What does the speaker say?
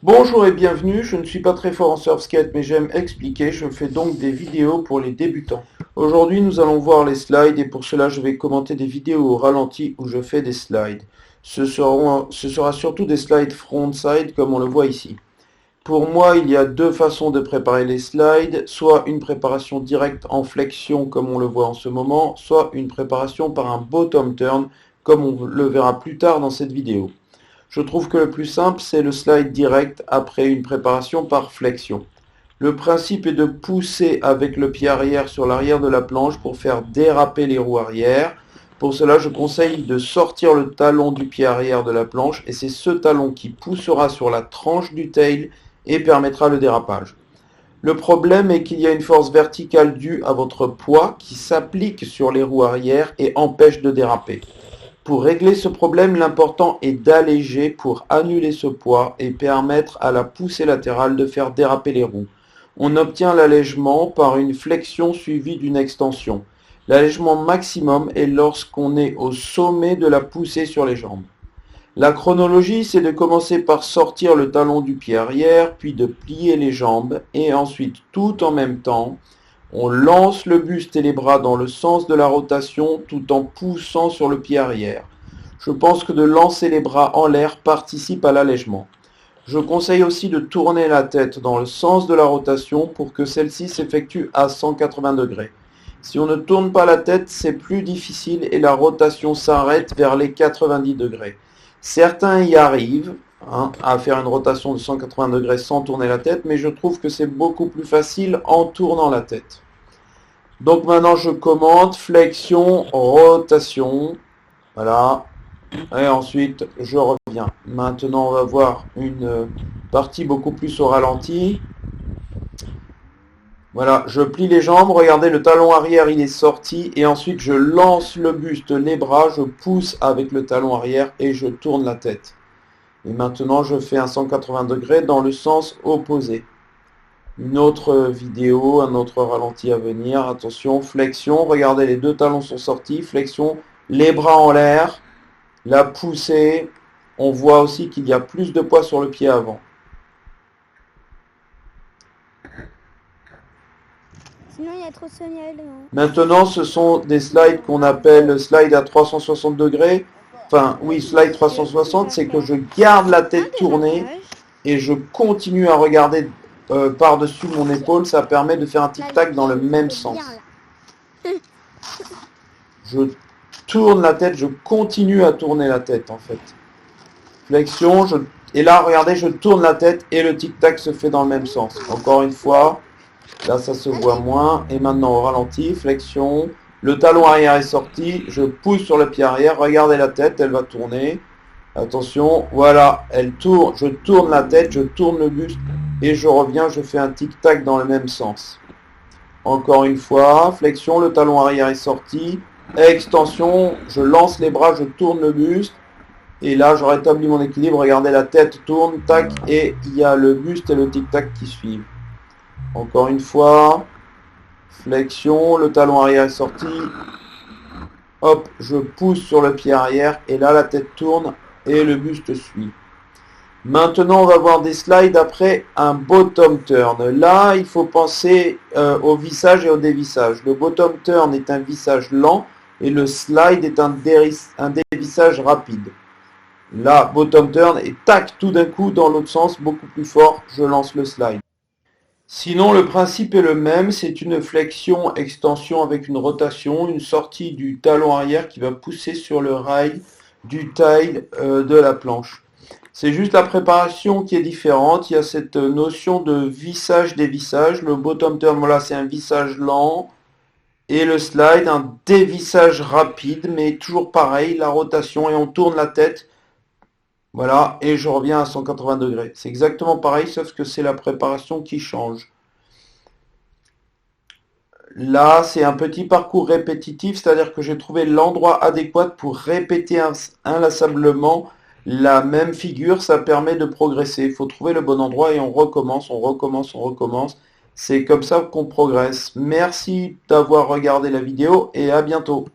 Bonjour et bienvenue, je ne suis pas très fort en surfskate mais j'aime expliquer, je fais donc des vidéos pour les débutants. Aujourd'hui nous allons voir les slides et pour cela je vais commenter des vidéos au ralenti où je fais des slides. Ce sera surtout des slides frontside comme on le voit ici. Pour moi il y a deux façons de préparer les slides, soit une préparation directe en flexion comme on le voit en ce moment, soit une préparation par un bottom turn comme on le verra plus tard dans cette vidéo. Je trouve que le plus simple, c'est le slide direct après une préparation par flexion. Le principe est de pousser avec le pied arrière sur l'arrière de la planche pour faire déraper les roues arrière. Pour cela, je conseille de sortir le talon du pied arrière de la planche et c'est ce talon qui poussera sur la tranche du tail et permettra le dérapage. Le problème est qu'il y a une force verticale due à votre poids qui s'applique sur les roues arrière et empêche de déraper. Pour régler ce problème, l'important est d'alléger pour annuler ce poids et permettre à la poussée latérale de faire déraper les roues. On obtient l'allègement par une flexion suivie d'une extension. L'allègement maximum est lorsqu'on est au sommet de la poussée sur les jambes. La chronologie, c'est de commencer par sortir le talon du pied arrière, puis de plier les jambes, et ensuite, tout en même temps, on lance le buste et les bras dans le sens de la rotation tout en poussant sur le pied arrière. Je pense que de lancer les bras en l'air participe à l'allègement. Je conseille aussi de tourner la tête dans le sens de la rotation pour que celle-ci s'effectue à 180 degrés. Si on ne tourne pas la tête, c'est plus difficile et la rotation s'arrête vers les 90 degrés. Certains y arrivent à faire une rotation de 180 degrés sans tourner la tête, mais je trouve que c'est beaucoup plus facile en tournant la tête. Donc maintenant je commente flexion, rotation, voilà, et ensuite je reviens. Maintenant on va voir une partie beaucoup plus au ralenti. Voilà, je plie les jambes, regardez le talon arrière il est sorti et ensuite je lance le buste, les bras, je pousse avec le talon arrière et je tourne la tête. Et maintenant je fais un 180 degrés dans le sens opposé. Une autre vidéo, un autre ralenti à venir. Attention, flexion, regardez les deux talons sont sortis, flexion, les bras en l'air, la poussée. On voit aussi qu'il y a plus de poids sur le pied avant. Sinon, il y a trop de signal. Maintenant, ce sont des slides qu'on appelle slide à 360 degrés. Enfin, oui, slide 360, c'est que je garde la tête tournée et je continue à regarder par-dessus mon épaule. Ça permet de faire un tic-tac dans le même sens. Je tourne la tête, je continue à tourner la tête en fait. Flexion, et là, regardez, je tourne la tête et le tic-tac se fait dans le même sens. Encore une fois. Là, ça se voit moins. Et maintenant, au ralenti, flexion. Le talon arrière est sorti. Je pousse sur le pied arrière. Regardez la tête, elle va tourner. Attention, voilà, elle tourne. Je tourne la tête, je tourne le buste. Et je reviens, je fais un tic-tac dans le même sens. Encore une fois, flexion, le talon arrière est sorti. Extension, je lance les bras, je tourne le buste. Et là, je rétablis mon équilibre. Regardez, la tête tourne, tac. Et il y a le buste et le tic-tac qui suivent. Encore une fois, flexion, le talon arrière est sorti. Hop, je pousse sur le pied arrière et là la tête tourne et le buste suit. Maintenant, on va voir des slides après un bottom turn. Là, il faut penser au vissage et au dévissage. Le bottom turn est un vissage lent et le slide est un dévissage rapide. Là, bottom turn et tac, tout d'un coup, dans l'autre sens, beaucoup plus fort, je lance le slide. Sinon, le principe est le même, c'est une flexion-extension avec une rotation, une sortie du talon arrière qui va pousser sur le rail du tail de la planche. C'est juste la préparation qui est différente, il y a cette notion de vissage-dévissage. Le bottom turn, voilà, c'est un vissage lent, et le slide, un dévissage rapide, mais toujours pareil, la rotation, et on tourne la tête. Voilà, et je reviens à 180 degrés. C'est exactement pareil, sauf que c'est la préparation qui change. Là, c'est un petit parcours répétitif, c'est-à-dire que j'ai trouvé l'endroit adéquat pour répéter inlassablement la même figure. Ça permet de progresser. Il faut trouver le bon endroit et on recommence, on recommence, on recommence. C'est comme ça qu'on progresse. Merci d'avoir regardé la vidéo et à bientôt.